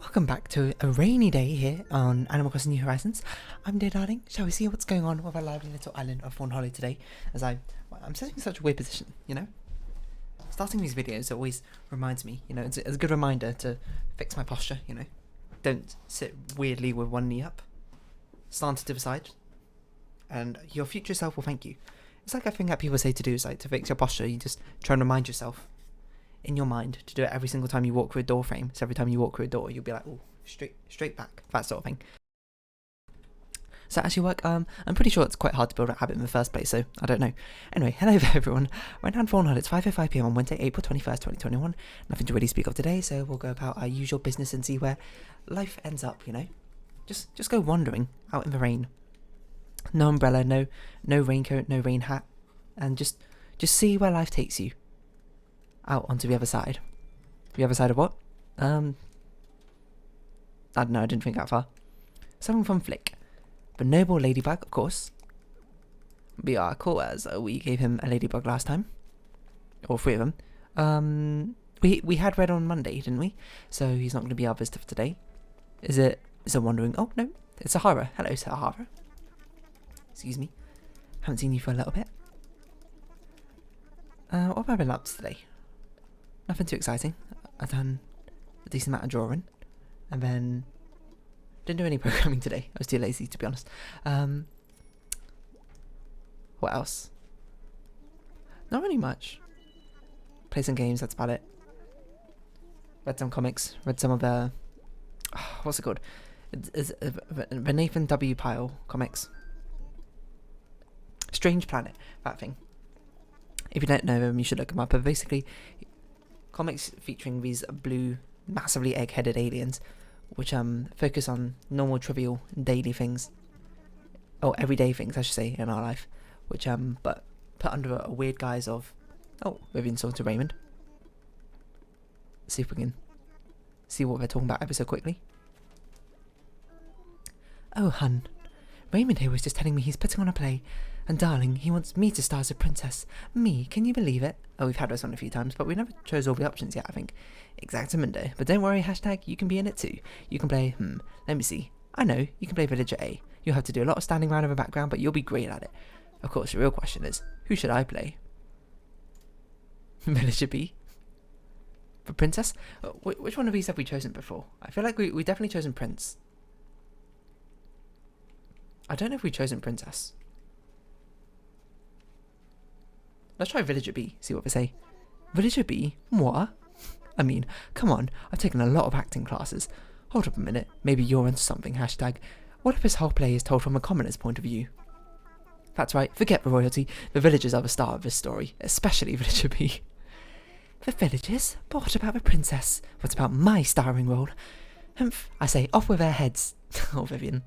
Welcome back to a rainy day here on Animal Crossing New Horizons. I'm dear darling. Shall we see what's going on with our lively little island of Fawnhollow today? I'm sitting in such a weird position, you know? Starting these videos always reminds me, it's a good reminder to fix my posture, Don't sit weirdly with one knee up, slanted to the side, and your future self will thank you. It's like a thing that people say to do, is like to fix your posture, you just try and remind yourself in your mind to do it every single time you walk through a door frame. So every time you walk through a door, you'll be like, oh, straight back, that sort of thing. Does that actually work? I'm pretty sure it's quite hard to build a habit in the first place, so I don't know. Anyway, hello there everyone. Right now in Fawnhallow, it's 5:05 PM on Wednesday, April 21st, 2021. Nothing to really speak of today, so we'll go about our usual business and see where life ends up, Just go wandering out in the rain. No umbrella, no raincoat, no rain hat, and just see where life takes you. Out onto the other side. The other side of what? I don't know, I didn't think that far. Something from Flick. The noble ladybug, of course. We are cool as we gave him a ladybug last time. All three of them. We had Red on Monday, didn't we? So he's not going to be our visitor for today. Is it wandering? Oh, no. It's Sahara. Hello, Sahara. Excuse me. Haven't seen you for a little bit. What have I been up to today? Nothing too exciting. I've done a decent amount of drawing, and then didn't do any programming today. I was too lazy, to be honest. What else? Not really much. Play some games, that's about it. Read some comics. Read some of the... what's it called? It's the Nathan W. Pyle comics. Strange Planet, that thing. If you don't know them, you should look them up. But basically, comics featuring these blue, massively egg-headed aliens, which focus on normal, trivial, daily things, or everyday things, I should say, in our life, which but put under a weird guise of, we've been talking to Raymond. See if we can see what they're talking about ever so quickly. Oh, hun, Raymond here was just telling me he's putting on a play. And darling, he wants me to star as a princess. Me, can you believe it? Oh, we've had this one a few times, but we never chose all the options yet, I think. Exactamundo. But don't worry, hashtag, you can be in it too. You can play, let me see. I know, you can play Villager A. You'll have to do a lot of standing around in the background, but you'll be great at it. Of course, the real question is, who should I play? Villager B? For Princess? Which one of these have we chosen before? I feel like we definitely chosen Prince. I don't know if we've chosen Princess. Let's try Villager B, see what they say. Villager B? What? I mean, come on, I've taken a lot of acting classes. Hold up a minute, maybe you're into something, hashtag. What if this whole play is told from a commoner's point of view? That's right, forget the royalty, the villagers are the star of this story, especially Villager B. The villagers? But what about the princess? What about my starring role? Humph, I say, off with their heads. Oh, Vivian.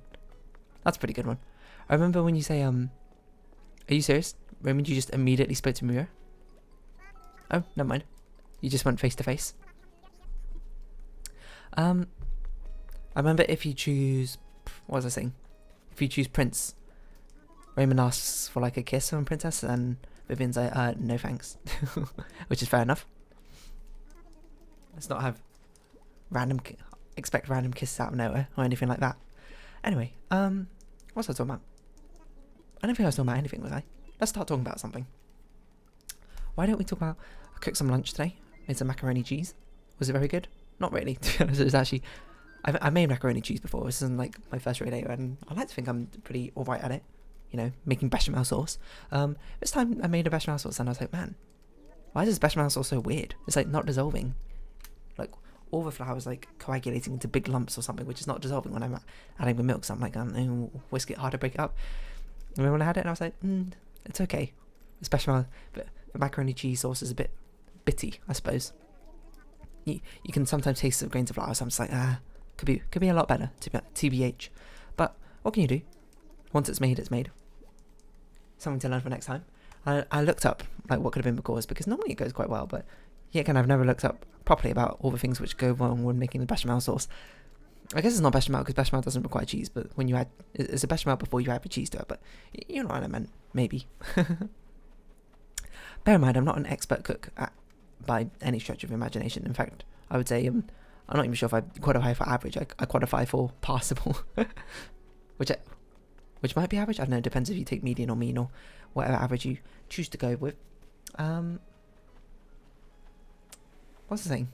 That's a pretty good one. I remember when you say, are you serious? Raymond, you just immediately spoke to Mira? Oh, never mind. You just went face to face. I remember if you choose... What was I saying? If you choose Prince, Raymond asks for like a kiss from Princess, and Vivian's like, no thanks. Which is fair enough. Let's not have expect random kisses out of nowhere, or anything like that. Anyway, what's I talking about? I don't think I was talking about anything, was I? Let's start talking about something. Why don't we talk about... I cooked some lunch today. Made some macaroni cheese. Was it very good? Not really, to be honest. It was actually... I made macaroni cheese before. This isn't like my first rodeo, and I like to think I'm pretty alright at it. Making bechamel sauce. This time I made a bechamel sauce and I was like, man, why is this bechamel sauce so weird? It's like not dissolving. Like all the flour is like coagulating into big lumps or something, which is not dissolving when I'm adding the milk. So I'm like, whisk it hard to break it up. And then when I had it, and I was like, it's okay. The bechamel, but the macaroni cheese sauce is a bit bitty, I suppose. You can sometimes taste the grains of flour, so I'm just like, could be a lot better, TBH. But what can you do? Once it's made, it's made. Something to learn for next time. I looked up like what could have been the cause, because normally it goes quite well, but yet again I've never looked up properly about all the things which go wrong when making the bechamel sauce. I guess it's not bechamel because bechamel doesn't require cheese, but when you add, it's a bechamel before you add the cheese to it, but you know what I meant, maybe. Bear in mind, I'm not an expert cook by any stretch of imagination. In fact, I would say I'm not even sure if I qualify for average. I qualify for passable, which might be average. I don't know. It depends if you take median or mean or whatever average you choose to go with. What's the thing?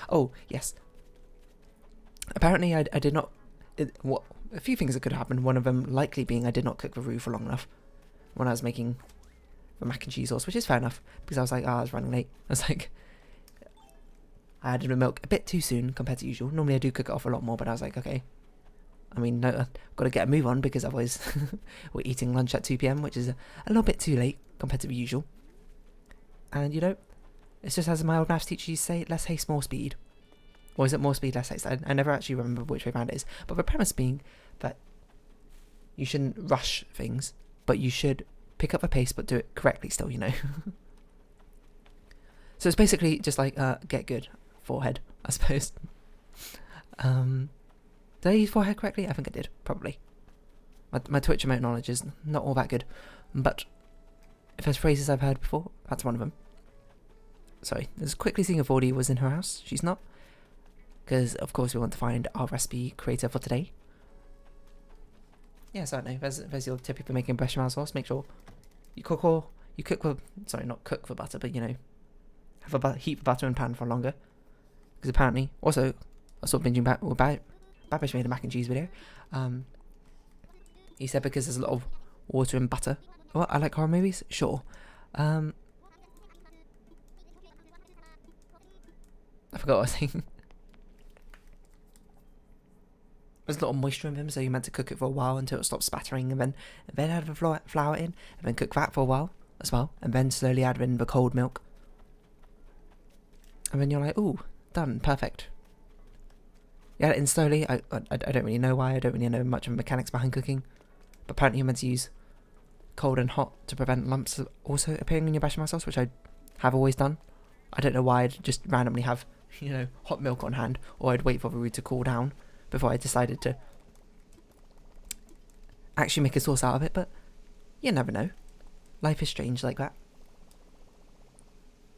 Oh yes. Apparently, I did not. A few things that could happen. One of them likely being I did not cook the roux for long enough when I was making the mac and cheese sauce, which is fair enough because I was like, I was running late. I was like, I added the milk a bit too soon compared to usual. Normally I do cook it off a lot more, but I was like, okay. I mean, no, I've got to get a move on because otherwise we're eating lunch at 2 p.m, which is a little bit too late compared to the usual. And you know, it's just as my old maths teacher used to say, less haste, more speed. Or is it more speed, less haste? I never actually remember which way around it is. But the premise being that you shouldn't rush things, but you should pick up the pace, but do it correctly still, you know. So it's basically just like, get good. Forehead, I suppose. Did I use forehead correctly? I think I did, probably. My Twitch emote knowledge is not all that good. But if there's phrases I've heard before, that's one of them. Sorry, there's quickly seeing if Audie was in her house. She's not. Because, of course, we want to find our recipe creator for today. Yeah, so I don't know. There's your tip for making bechamel sauce. Make sure you not cook for butter, but, you know, have heat the butter in pan for longer. Because apparently, also, I saw binging back, Babish made a mac and cheese video. He said because there's a lot of water and butter. Well, I like horror movies, sure. I forgot what I was saying. There's a lot of moisture in them, so you're meant to cook it for a while until it stops spattering, and then add the flour in, and then cook that for a while as well, and then slowly add in the cold milk. And then you're like, ooh, done, perfect. You add it in slowly. I don't really know why. I don't really know much of the mechanics behind cooking, but apparently you're meant to use cold and hot to prevent lumps also appearing in your bechamel sauce, which I have always done. I don't know why I'd just randomly have, you know, hot milk on hand, or I'd wait for the roux to cool down before I decided to actually make a sauce out of it, but you never know. Life is strange like that.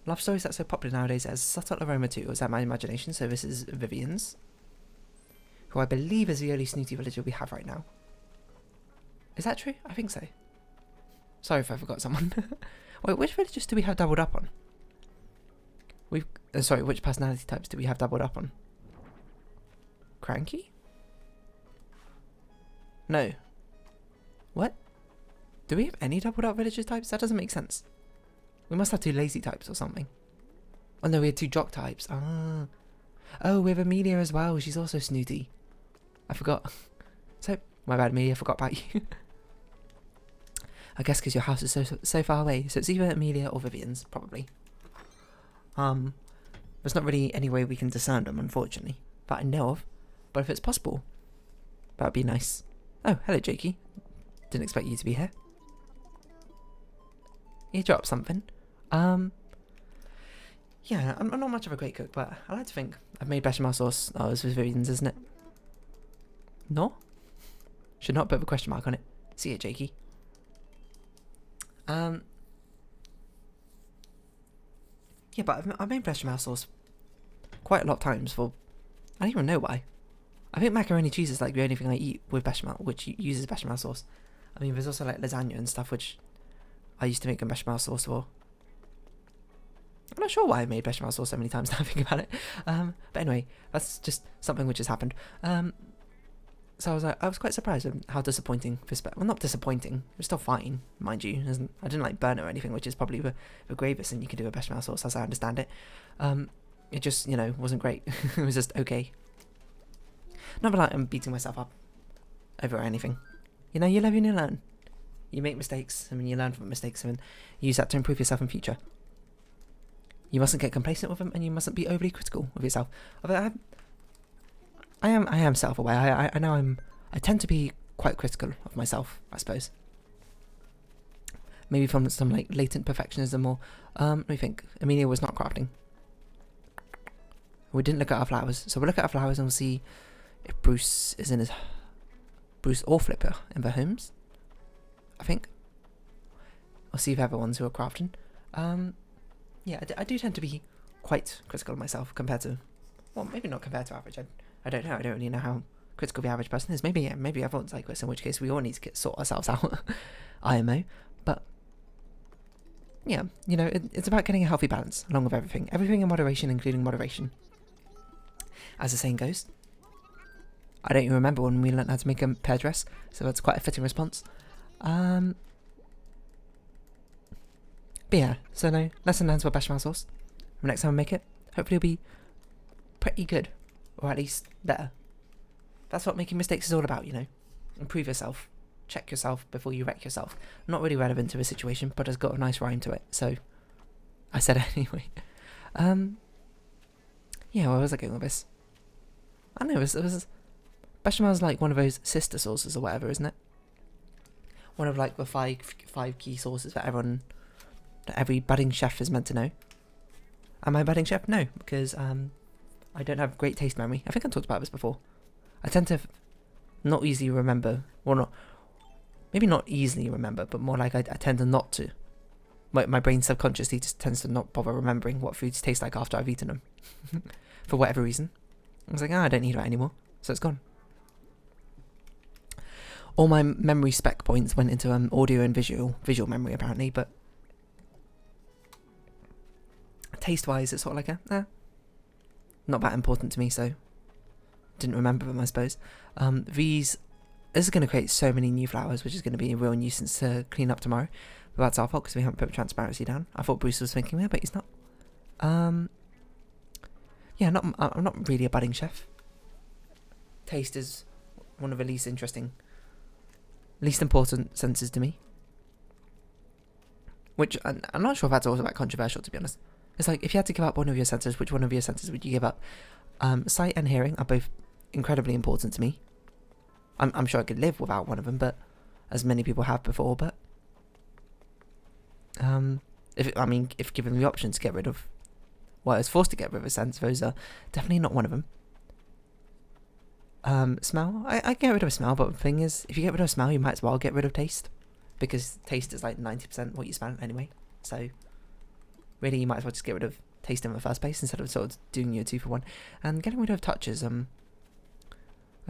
Love stories that's so popular nowadays has subtle aroma too, or is that my imagination? So this is Vivian's, who I believe is the only snooty villager we have right now. Is that true? I think so. Sorry if I forgot someone. Wait, which villagers do we have doubled up on? Which personality types do we have doubled up on? Cranky? No. What? Do we have any doubled up villagers types? That doesn't make sense. We must have 2 lazy types or something. Oh no, we had 2 jock types. Ah. Oh, we have Amelia as well. She's also snooty. I forgot. So, my bad, Amelia. I forgot about you. I guess because your house is so far away. So it's either Amelia or Vivian's, probably. There's not really any way we can discern them, unfortunately, that I know of. But if it's possible, that would be nice. Oh, hello, Jakey. Didn't expect you to be here. You dropped something. Yeah, I'm not much of a great cook, but I like to think I've made bechamel sauce. Oh, it's with Vivian's, isn't it? No? Should not put a question mark on it. See ya, Jakey. Yeah, but I've made bechamel sauce quite a lot of times for... I don't even know why. I think macaroni cheese is like the only thing I eat with bechamel, which uses bechamel sauce. I mean, there's also like lasagna and stuff, which I used to make a bechamel sauce for. I'm not sure why I made bechamel sauce so many times now I think about it. But anyway, that's just something which has happened. So I was quite surprised at how disappointing this... Well, not disappointing. It was still fine, mind you. I didn't like burn it or anything, which is probably the gravest thing you can do with bechamel sauce, as I understand it. It just, you know, wasn't great. It was just okay. Not like I'm beating myself up over anything. You know, you live and you learn. You make mistakes, and then you learn from mistakes, and then you use that to improve yourself in future. You mustn't get complacent with them, and you mustn't be overly critical of yourself. Although I am self-aware. I know I tend to be quite critical of myself, I suppose. Maybe from some like latent perfectionism, or let me think. Amelia was not crafting. We didn't look at our flowers, so we'll look at our flowers and we'll see if Bruce is in his... Bruce or Flipper in their homes, I think. I'll see if everyone's who are crafting. yeah, I do tend to be quite critical of myself compared to, well, maybe not compared to average. I don't know. I don't really know how critical the average person is. Maybe everyone's like this, in which case we all need to sort ourselves out. IMO. But yeah, you know, it's about getting a healthy balance along with everything. Everything in moderation, including moderation. As the saying goes. I don't even remember when we learned how to make a pear dress, so that's quite a fitting response. But yeah, so no, lesson learned for bechamel sauce. Next time I make it, hopefully it'll be pretty good, or at least better. That's what making mistakes is all about, you know. Improve yourself, check yourself before you wreck yourself. Not really relevant to the situation, but it's got a nice rhyme to it, so I said it anyway. Yeah, where was I going with this? I don't know, it was bechamel's like one of those sister sauces or whatever, isn't it? One of like the five key sauces that every budding chef is meant to know. Am I a budding chef? No, because I don't have great taste memory. I think I talked about this before. I tend to not easily remember, well, maybe not easily remember, but more like I tend to not to. My brain subconsciously just tends to not bother remembering what foods taste like after I've eaten them. For whatever reason. I was like, I don't need that anymore, so it's gone. All my memory spec points went into audio and visual memory apparently, but taste-wise, it's sort of like not that important to me, so didn't remember them, I suppose. This is going to create so many new flowers, which is going to be a real nuisance to clean up tomorrow. But that's our fault because we haven't put transparency down. I thought Bruce was thinking there, but he's not. Yeah, I'm not really a budding chef. Taste is one of the least important senses to me. Which, I'm not sure if that's also that controversial, to be honest. It's like, if you had to give up one of your senses, which one of your senses would you give up? Sight and hearing are both incredibly important to me. I'm sure I could live without one of them, but as many people have before, but if given the option to get rid of, well, I was forced to get rid of a sense, those are definitely not one of them. Smell, I get rid of smell, but the thing is, if you get rid of smell, you might as well get rid of taste, because taste is like 90% what you smell anyway, so really you might as well just get rid of taste in the first place instead of sort of doing your 2 for 1. And getting rid of touch is a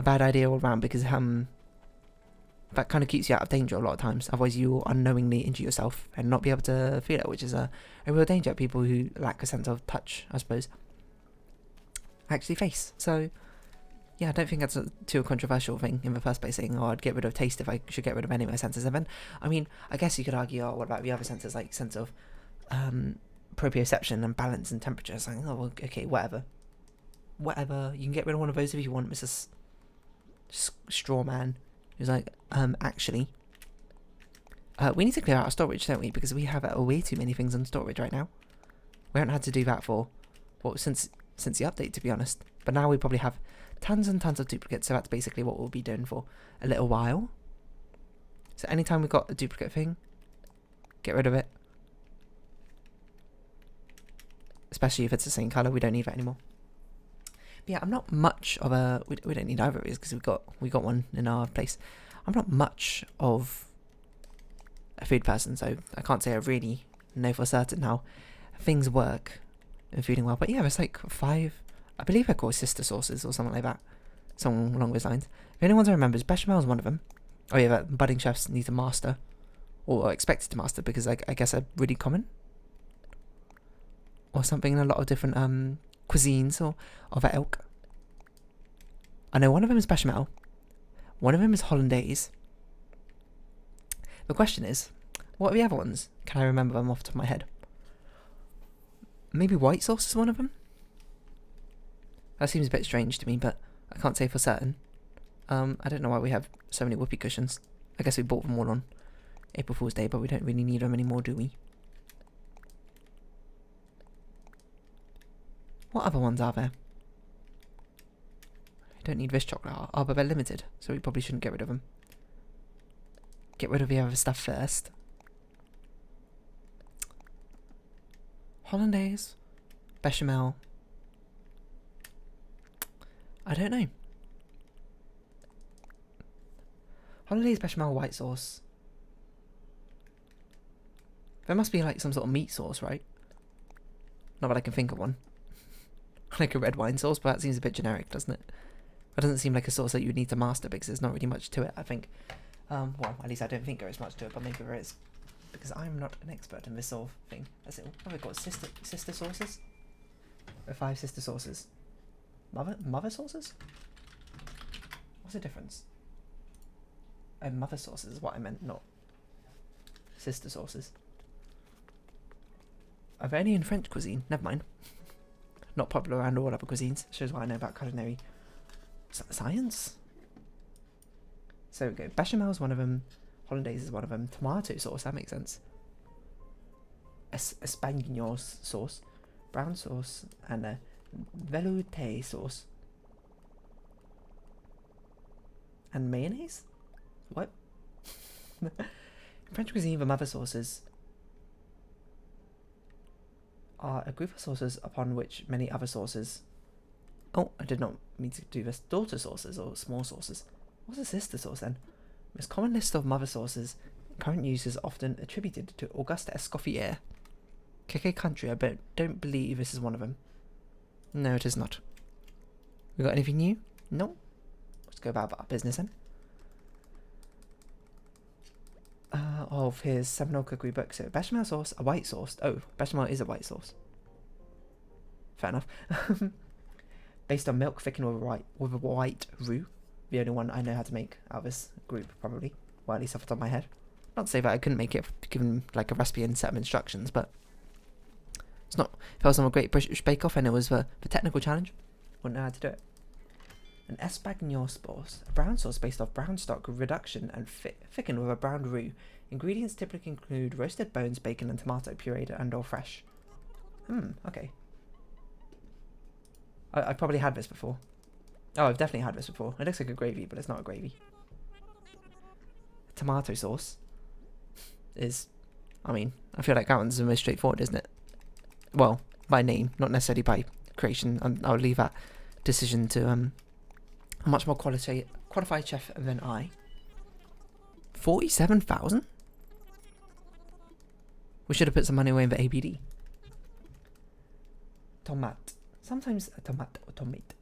bad idea all around, because that kind of keeps you out of danger a lot of times. Otherwise you will unknowingly injure yourself and not be able to feel it, which is a real danger. People who lack a sense of touch, I suppose, actually face. So yeah, I don't think that's too controversial thing in the first place, saying, I'd get rid of taste if I should get rid of any of my senses. And then, I guess you could argue, what about the other senses, like sense of proprioception and balance and temperature. It's like, oh, well, okay, whatever, you can get rid of one of those if you want, Mr. Straw Man. He's like, actually, we need to clear out our storage, don't we? Because we have way too many things on storage right now. We haven't had to do that for, well, since the update, to be honest. But now we probably have tons and tons of duplicates, so that's basically what we'll be doing for a little while. So anytime we've got a duplicate thing, get rid of it. Especially if it's the same colour, we don't need that anymore. But yeah, I'm not much of a... We don't need either of these because we got one in our place. I'm not much of a food person, so I can't say I really know for certain how things work in fooding well. But yeah, there's like 5... I believe they're called sister sauces or something like that. Something along those lines. The only ones I remember is bechamel is one of them. Oh yeah, that budding chefs need to master. Or are expected to master, because I guess they're really common. Or something in a lot of different cuisines or of that ilk. I know one of them is bechamel. One of them is hollandaise. The question is, what are the other ones? Can I remember them off the top of my head? Maybe white sauce is one of them? That seems a bit strange to me, but I can't say for certain. I don't know why we have so many whoopee cushions. I guess we bought them all on April Fool's Day, but we don't really need them anymore, do we? What other ones are there? I don't need this chocolate. Oh, but they're limited, so we probably shouldn't get rid of them. Get rid of the other stuff first. Hollandaise, bechamel. I don't know. Hollandaise, bechamel, white sauce. There must be like some sort of meat sauce, right? Not that I can think of one. Like a red wine sauce, but that seems a bit generic, doesn't it? That doesn't seem like a sauce that you would need to master because there's not really much to it, I think. Well, at least I don't think there is much to it, but maybe there is. Because I'm not an expert in this sort of thing. That's it. What have we got? Sister sauces? Or 5 sister sauces? Mother sauces? What's the difference? Oh, mother sauces is what I meant, not sister sauces. Are there any in French cuisine? Never mind. Not popular around all other cuisines. Shows what I know about culinary science. So we go. Bechamel is one of them. Hollandaise is one of them. Tomato sauce, that makes sense. Espagnole sauce, brown sauce, and a velouté sauce. And mayonnaise? What? In French cuisine, the mother sauces are a group of sauces upon which many other sauces... Oh, I did not mean to do this. Daughter sauces or small sauces. What's a sister sauce then? The most common list of mother sauces in current use is often attributed to Auguste Escoffier. KK country, I don't believe this is one of them. No, it is not. We got anything new? No. Let's go about our business then. Of his seminal cookery book. So, bechamel sauce, a white sauce. Oh, bechamel is a white sauce. Fair enough. Based on milk thickened with a white roux. The only one I know how to make out of this group, probably. Well, at least off the top of my head. Not to say that I couldn't make it given like a recipe and set of instructions, but it's not. If I was on a Great British Bake Off and it was the technical challenge, wouldn't know how to do it. An espagnole sauce, a brown sauce based off brown stock reduction and thickened with a brown roux. Ingredients typically include roasted bones, bacon, and tomato, pureed and/or fresh. Okay. I've probably had this before. Oh, I've definitely had this before. It looks like a gravy, but it's not a gravy. Tomato sauce is... I mean, I feel like that one's the most straightforward, isn't it? Well, by name, not necessarily by creation. I'll leave that decision to a much more qualified chef than I. 47,000? We should have put some money away in the ABD. Tomate. Sometimes a tomate or tomate.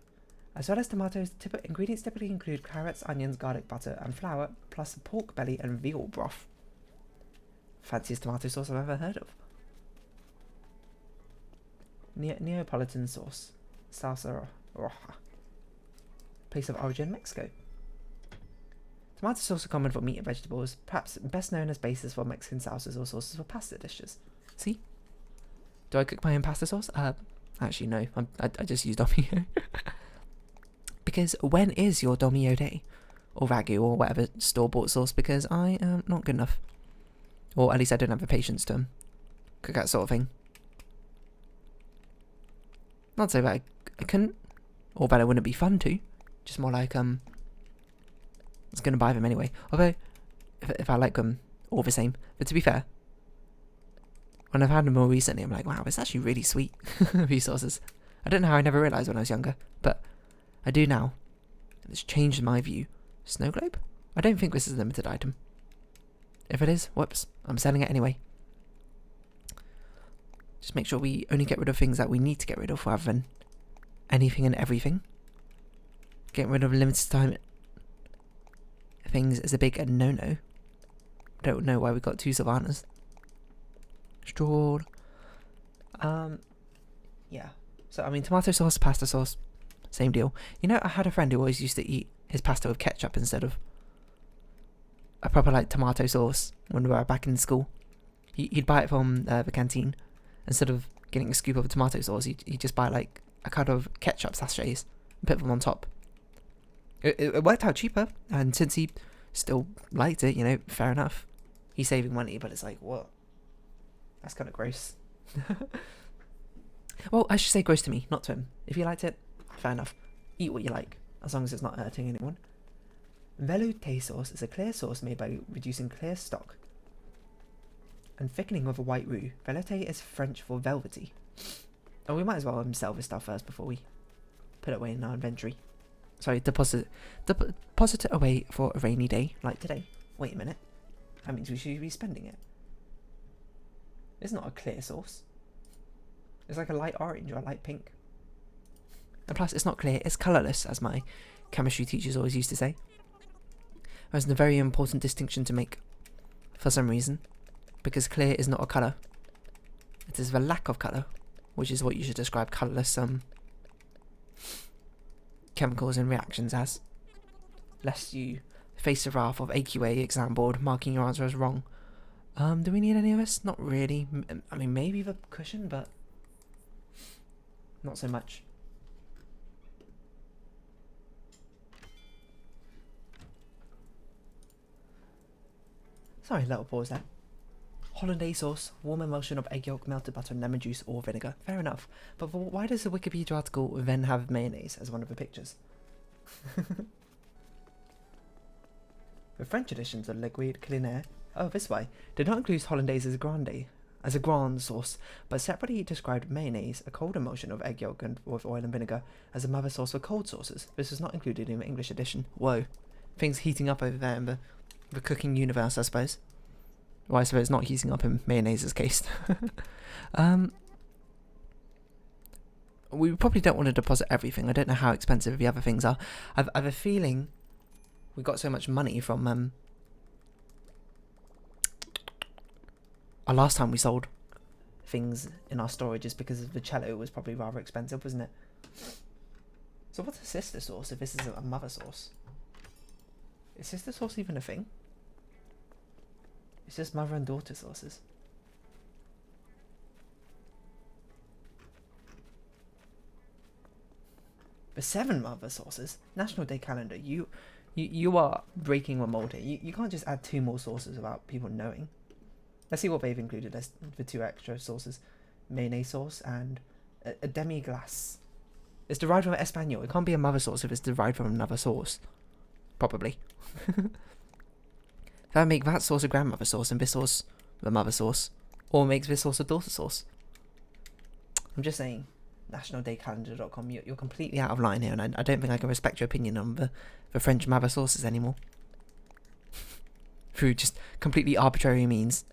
As well as tomatoes, ingredients typically include carrots, onions, garlic, butter, and flour, plus pork belly and veal broth. Fanciest tomato sauce I've ever heard of. Neapolitan sauce. Salsa roja. Place of origin, Mexico. Tomato sauce are common for meat and vegetables, perhaps best known as basis for Mexican salsas or sauces for pasta dishes. See? Do I cook my own pasta sauce? Actually no, I just use Domino. Because when is your Domino day? Or Ragu or whatever store-bought sauce, because I am not good enough. Or at least I don't have the patience to cook that sort of thing. Not so that I couldn't, or that it wouldn't be fun to. Just more like, I was going to buy them anyway. Although, if I like them, all the same. But to be fair, when I've had them more recently, I'm like, wow, it's actually really sweet, these sauces. I don't know how I never realised when I was younger, but I do now. It's changed my view. Snow globe? I don't think this is a limited item. If it is, whoops, I'm selling it anyway. Just make sure we only get rid of things that we need to get rid of rather than anything and everything. Getting rid of limited time things is a big no-no. Don't know why we got 2 Savannahs. Straw. Yeah. So, I mean, tomato sauce, pasta sauce, same deal. You know, I had a friend who always used to eat his pasta with ketchup instead of a proper, like, tomato sauce when we were back in school. He'd buy it from the canteen. Instead of getting a scoop of tomato sauce, he'd just buy, like, a kind of ketchup sachets and put them on top. It worked out cheaper, and since he still liked it, you know, fair enough. He's saving money, but it's like, what? That's kind of gross. Well, I should say gross to me, not to him. If you liked it, fair enough. Eat what you like, as long as it's not hurting anyone. Velouté sauce is a clear sauce made by reducing clear stock and thickening with a white roux. Velouté is French for velvety. Oh, we might as well sell this stuff first before we put it away in our inventory. Sorry, deposit it away for a rainy day, like today. Wait a minute. That means we should be spending it. It's not a clear sauce. It's like a light orange or a light pink. And plus, it's not clear, it's colourless, as my chemistry teachers always used to say. There's a very important distinction to make, for some reason, because clear is not a colour. It is the lack of colour, which is what you should describe colourless chemicals and reactions as. Lest you face the wrath of AQA exam board marking your answer as wrong. Do we need any of this? Not really. I mean, maybe the cushion, but not so much. Sorry, little pause there. Hollandaise sauce, warm emulsion of egg yolk, melted butter, lemon juice or vinegar. Fair enough. But why does the Wikipedia article then have mayonnaise as one of the pictures? The French editions of Le Guide Culinaire, oh this way, did not include hollandaise as a grande sauce, but separately described mayonnaise, a cold emulsion of egg yolk and with oil and vinegar, as a mother sauce for cold sauces. This was not included in the English edition. Whoa. Things heating up over there in the cooking universe, I suppose. Well, I suppose not heating up in mayonnaise's case. We probably don't want to deposit everything. I don't know how expensive the other things are. I have a feeling we got so much money from our last time we sold things in our storages because the cello was probably rather expensive, wasn't it? So what's a sister sauce if this is a mother sauce? Is sister sauce even a thing? It's just mother and daughter sauces. The 7 mother sauces. National Day calendar. You are breaking the mold here. You can't just add 2 more sauces without people knowing. Let's see what they've included as the 2 extra sauces. Mayonnaise sauce and a demi-glace. It's derived from Espanol. It can't be a mother sauce if it's derived from another sauce. Probably. That would make that sauce a grandmother sauce and this sauce the mother sauce. Or makes this sauce a daughter sauce. I'm just saying, nationaldaycalendar.com, you're completely out of line here, and I don't think I can respect your opinion on the French mother sauces anymore. Through just completely arbitrary means,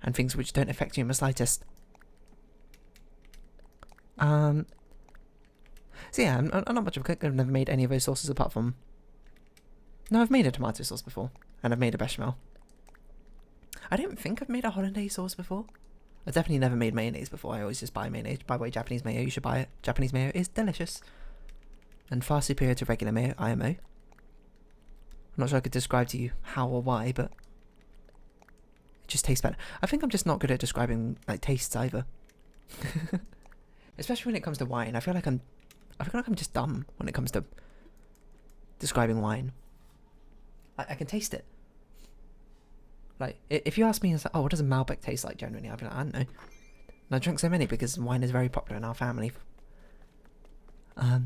and things which don't affect you in the slightest. So yeah, I'm not much of a cook. I've never made any of those sauces apart from... No, I've made a tomato sauce before. And I've made a bechamel. I don't think I've made a hollandaise sauce before. I've definitely never made mayonnaise before. I always just buy mayonnaise. By the way, Japanese mayo, you should buy it. Japanese mayo is delicious. And far superior to regular mayo, IMO. I'm not sure I could describe to you how or why, but... it just tastes better. I think I'm just not good at describing, like, tastes either. Especially when it comes to wine. I feel like I'm just dumb when it comes to describing wine. I can taste it. Like, if you ask me, it's like, oh, what does a Malbec taste like generally? I'd be like, I don't know. And I drink so many because wine is very popular in our family. I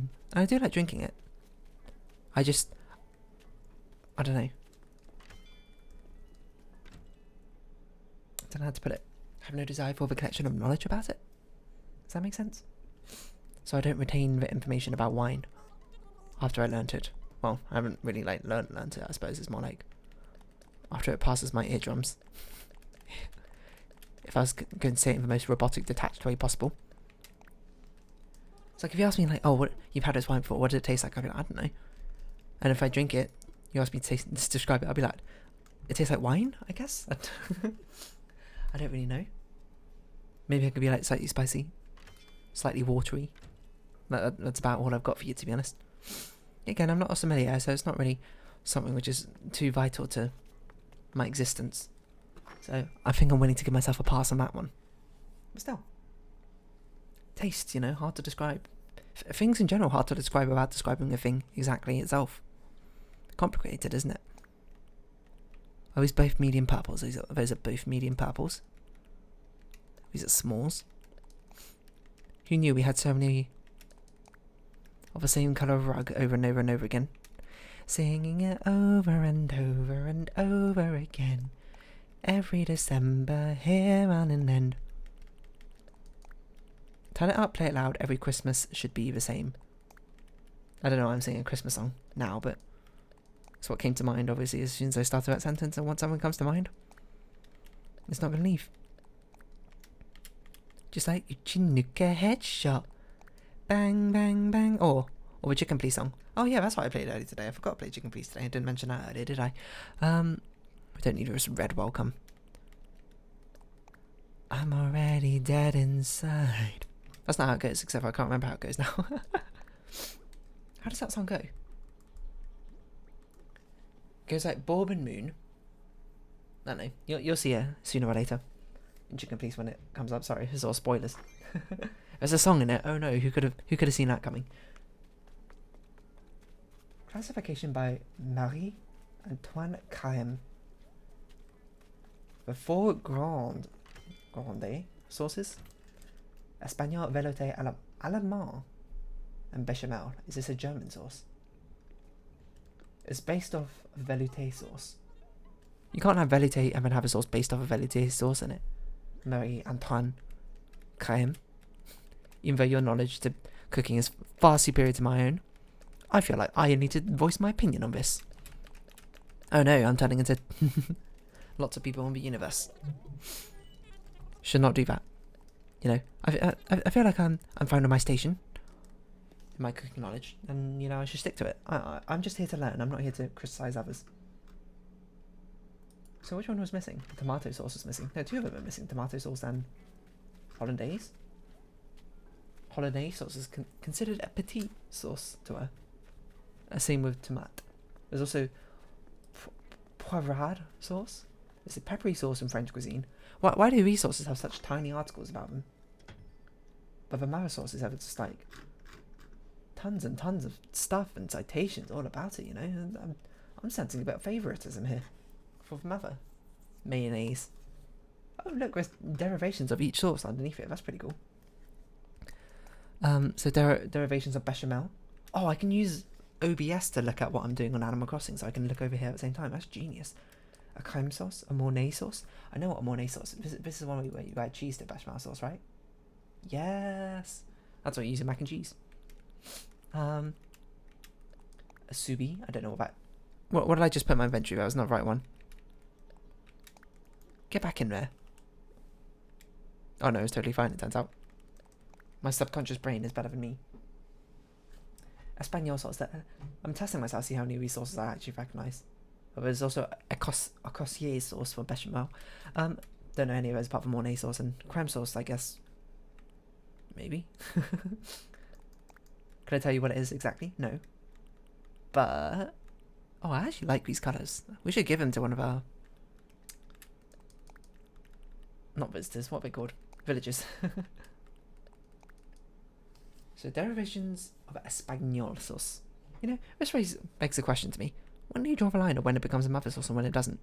do like drinking it. I don't know. I don't know how to put it. I have no desire for the collection of knowledge about it. Does that make sense? So I don't retain the information about wine after I learnt it. Well, I haven't really like learnt it, I suppose. It's more like after it passes my eardrums. If I was going to say it in the most robotic, detached way possible. It's like if you ask me like, oh, what you've had this wine before, what does it taste like? I'd be like, I don't know. And if I drink it, you ask me to describe it, I'll be like, it tastes like wine, I guess. I don't really know. Maybe I could be like slightly spicy, slightly watery. That's about all I've got for you, to be honest. Again, I'm not a sommelier, so it's not really something which is too vital to my existence. So I think I'm willing to give myself a pass on that one. But still, tastes, you know, hard to describe. Things in general hard to describe without describing a thing exactly itself. Complicated, isn't it? Oh, these both medium purples. Those are both medium purples. These are smalls. Who knew we had so many of the same colour of rug over and over and over again? Singing it over and over and over again. Every December, here on an end. Turn it up, play it loud. Every Christmas should be the same. I don't know why I'm singing a Christmas song now, but it's what came to mind, obviously, as soon as I started that sentence, and once something comes to mind, it's not going to leave. Just like Chinuka headshot. Bang, bang, bang. Or the Chicken Police song. Oh yeah, that's what I played earlier today. I forgot to play Chicken Police today. I didn't mention that earlier, did I? We don't need a red welcome. I'm already dead inside. That's not how it goes, except for I can't remember how it goes now. How does that song go? It goes like Bourbon Moon. I don't know. You'll see it sooner or later in Chicken Police when it comes up. Sorry, it's all spoilers. There's a song in it. Oh no, who could have seen that coming? Classification by Marie Antoine Carême. The 4 grande sauces: Espagnol, velouté, allemand, and bechamel. Is this a German sauce? It's based off velouté sauce. You can't have velouté and then have a sauce based off a velouté sauce in it. Marie Antoine Carême. Even though your knowledge to cooking is far superior to my own, I feel like I need to voice my opinion on this. Oh no, I'm turning into lots of people in the universe. Should not do that. You know, I feel like I'm finding my station in my cooking knowledge, and you know I should stick to it. I'm just here to learn. I'm not here to criticize others. So which one was missing? The tomato sauce was missing. No, 2 of them are missing. Tomato sauce and hollandaise. Hollandaise sauce is considered a petite sauce to her. Same with tomate. There's also poivrade sauce. It's a peppery sauce in French cuisine. Why do these sauces have such tiny articles about them? But the Mara sauces have just like tons and tons of stuff and citations all about it, you know. And I'm sensing a bit of favoritism here for the mother. Mayonnaise. Oh look, there's derivations of each sauce underneath it. That's pretty cool. So derivations of bechamel. Oh, I can use OBS to look at what I'm doing on Animal Crossing, so I can look over here at the same time. That's genius. A crème sauce, a Mornay sauce. I know what a Mornay sauce is. This is one where you add cheese to bechamel sauce, right? Yes. That's what you use in mac and cheese. A subi. I don't know what that... What did I just put in my inventory? That was not the right one. Get back in there. Oh no, it's totally fine, it turns out. My subconscious brain is better than me. Espanol sauce. I'm testing myself to see how many of these sauces I actually recognise. But there's also a Cossier sauce for bechamel. Don't know any of those apart from Mornay sauce and creme sauce, I guess. Maybe. Can I tell you what it is exactly? No. But... oh, I actually like these colours. We should give them to one of our... not visitors, what are they called? Villagers. So derivations of Espanol sauce. You know, this begs a question to me. When do you draw the line of when it becomes a mother sauce and when it doesn't?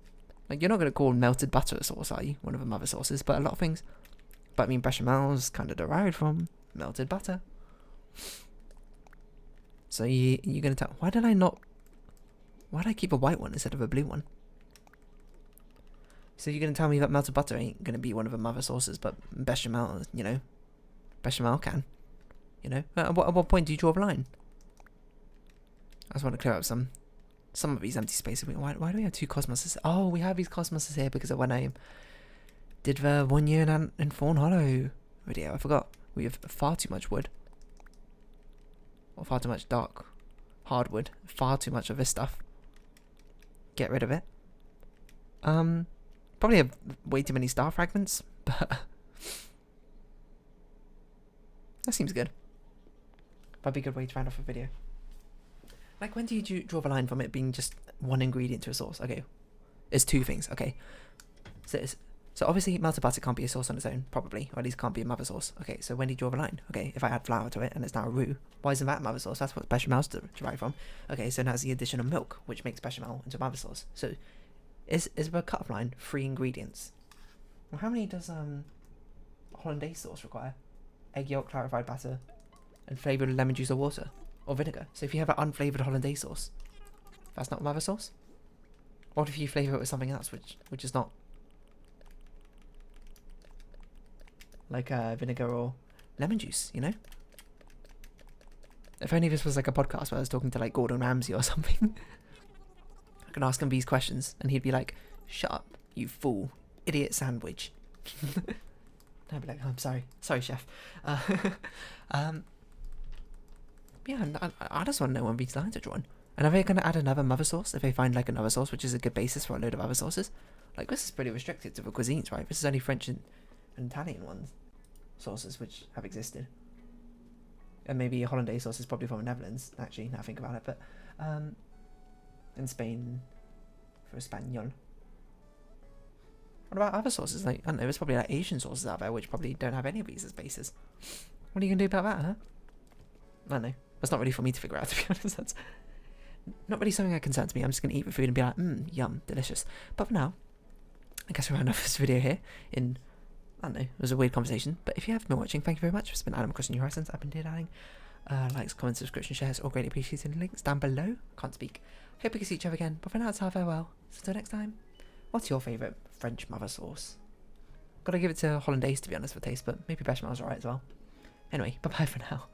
Like, you're not going to call melted butter a sauce, are you? One of the mother sauces, but a lot of things. But I mean, bechamel is kind of derived from melted butter. So you're going to tell... why did I keep a white one instead of a blue one? So you're going to tell me that melted butter ain't going to be one of the mother sauces, but bechamel, you know, bechamel can. You know, at what point do you draw the line? I just want to clear up some of these empty spaces. Why do we have 2 cosmoses? Oh, we have these cosmoses here because of when I did the 1 year in Fawnhollow video. I forgot. We have far too much wood. Or far too much dark hardwood. Far too much of this stuff. Get rid of it. Probably have way too many star fragments, but that seems good. That'd be a good way to round off a video. Like, when do you draw the line from it being just one ingredient to a sauce? Okay, it's 2 things. Okay, so obviously melted butter can't be a sauce on its own, probably, or at least can't be a mother sauce. Okay, so when do you draw the line? Okay, if I add flour to it and it's now a roux, why isn't that mother sauce? That's what bechamel's derived from. Okay, so now it's the addition of milk, which makes bechamel into mother sauce. So is the cut-off line 3 ingredients? Well, how many does hollandaise sauce require? Egg yolk, clarified batter, and flavoured lemon juice or water, or vinegar. So if you have an unflavoured hollandaise sauce, that's not mother sauce? What if you flavour it with something else, which is not? Like vinegar or lemon juice, you know? If only this was like a podcast where I was talking to like Gordon Ramsay or something. I can ask him these questions and he'd be like, shut up, you fool, idiot sandwich. I'd be like, oh, I'm sorry, chef. Yeah, and I just want to know when these lines are drawn. And are they going to add another mother sauce if they find like another sauce, which is a good basis for a load of other sauces? Like, this is pretty restricted to the cuisines, right? This is only French and Italian ones, sauces which have existed. And maybe a hollandaise sauce is probably from the Netherlands, actually, now I think about it. But in Spain, for Espanol. What about other sauces? Like, I don't know, there's probably like Asian sauces out there which probably don't have any of these as bases. What are you going to do about that, huh? I don't know. That's not really for me to figure out, to be honest. That's not really something that concerns me. I'm just going to eat the food and be like, yum, delicious. But for now, I guess we'll round off this video here in, I don't know, it was a weird conversation. But if you have been watching, thank you very much. It's been Adam crossing your horizons. I've been adding likes, comments, subscription, shares, all greatly appreciated. Links down below. Can't speak. Hope we can see each other again. But for now, it's our farewell. So until next time, what's your favourite French mother sauce? Gotta give it to hollandaise, to be honest, for taste, but maybe bechamel's alright as well. Anyway, bye-bye for now.